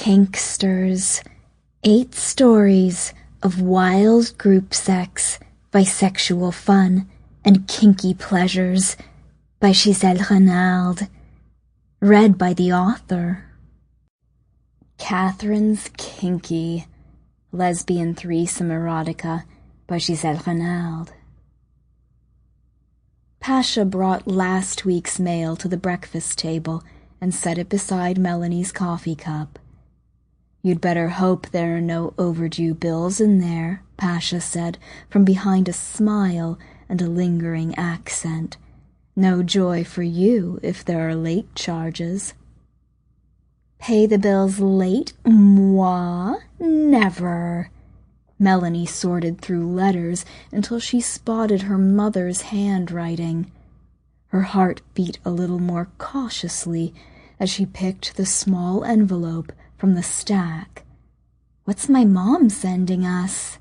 Kinksters, 8 stories of wild group sex, bisexual fun, and kinky pleasures by Giselle Renarde. Read by the author. Catherine's Kinky, lesbian threesome erotica by Giselle Renarde. Pasha brought last week's mail to the breakfast table and set it beside Melanie's coffee cup. "You'd better hope there are no overdue bills in there," Pasha said, from behind a smile and a lingering accent. "No joy for you if there are late charges." "Pay the bills late? Moi? Never." Melanie sorted through letters until she spotted her mother's handwriting. Her heart beat a little more cautiously as she picked the small envelope from the stack. "What's my mom sending us?"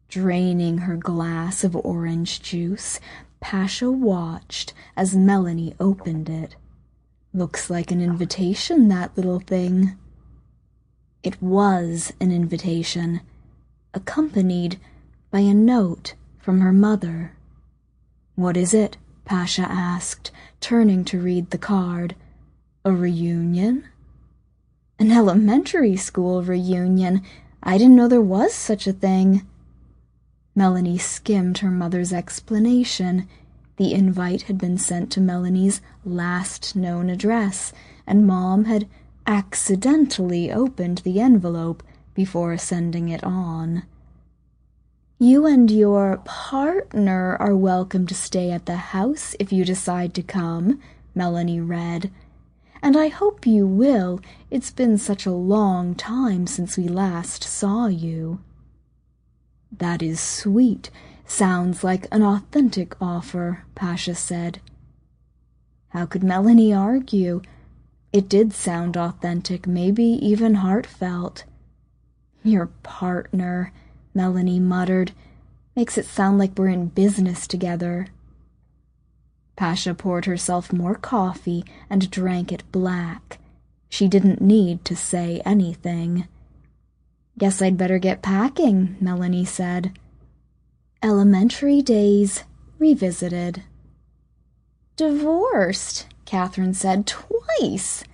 Draining her glass of orange juice, Pasha watched as Melanie opened it. "Looks like an invitation, that little thing." It was an invitation, accompanied by a note from her mother. "What is it?" Pasha asked, turning to read the card. "A reunion?" "An elementary school reunion. I didn't know there was such a thing." Melanie skimmed her mother's explanation. The invite had been sent to Melanie's last known address, and Mom had accidentally opened the envelope before sending it on. "You and your partner are welcome to stay at the house if you decide to come," Melanie read. "And I hope you will. It's been such a long time since we last saw you." "That is sweet. Sounds like an authentic offer," Pasha said. How could Melanie argue? It did sound authentic, maybe even heartfelt. "Your partner," Melanie muttered. "Makes it sound like we're in business together." Pasha poured herself more coffee and drank it black. She didn't need to say anything. "Guess I'd better get packing," Melanie said. Elementary days revisited. "Divorced," Catherine said, "twice."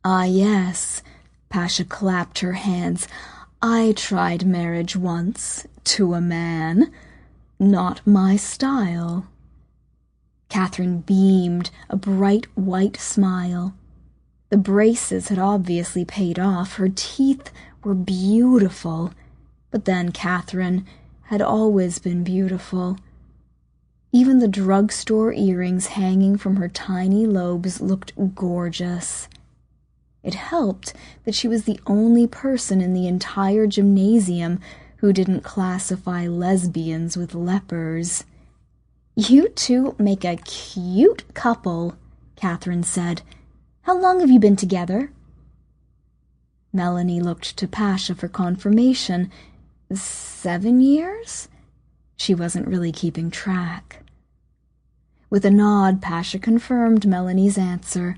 "Ah, yes." Pasha clapped her hands. "I tried marriage once, to a man. Not my style." Catherine beamed, a bright white smile. The braces had obviously paid off. Her teeth were beautiful. But then Catherine had always been beautiful. Even the drugstore earrings hanging from her tiny lobes looked gorgeous. It helped that she was the only person in the entire gymnasium who didn't classify lesbians with lepers. "You two make a cute couple," Catherine said. "How long have you been together?" Melanie looked to Pasha for confirmation. 7 years? She wasn't really keeping track. With a nod, Pasha confirmed Melanie's answer.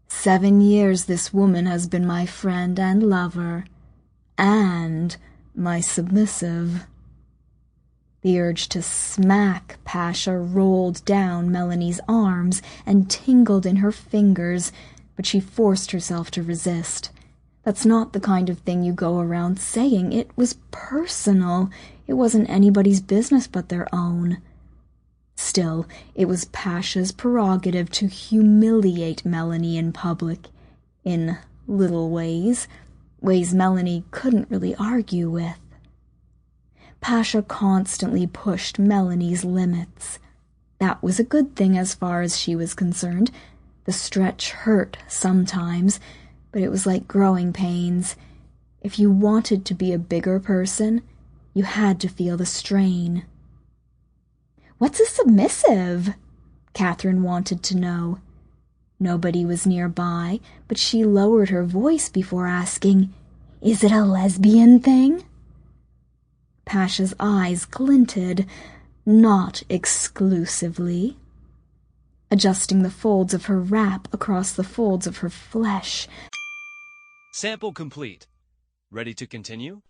7 years this woman has been my friend and lover, and my submissive. The urge to smack Pasha rolled down Melanie's arms and tingled in her fingers, but she forced herself to resist. That's not the kind of thing you go around saying. It was personal. It wasn't anybody's business but their own. Still, it was Pasha's prerogative to humiliate Melanie in public, in little ways Melanie couldn't really argue with. Pasha constantly pushed Melanie's limits. That was a good thing as far as she was concerned. The stretch hurt sometimes, but it was like growing pains. If you wanted to be a bigger person, you had to feel the strain. "What's a submissive?" Catherine wanted to know. Nobody was nearby, but she lowered her voice before asking, "Is it a lesbian thing?" Pasha's eyes glinted. "Not exclusively." Adjusting the folds of her wrap across the folds of her flesh, Sample complete. Ready to continue?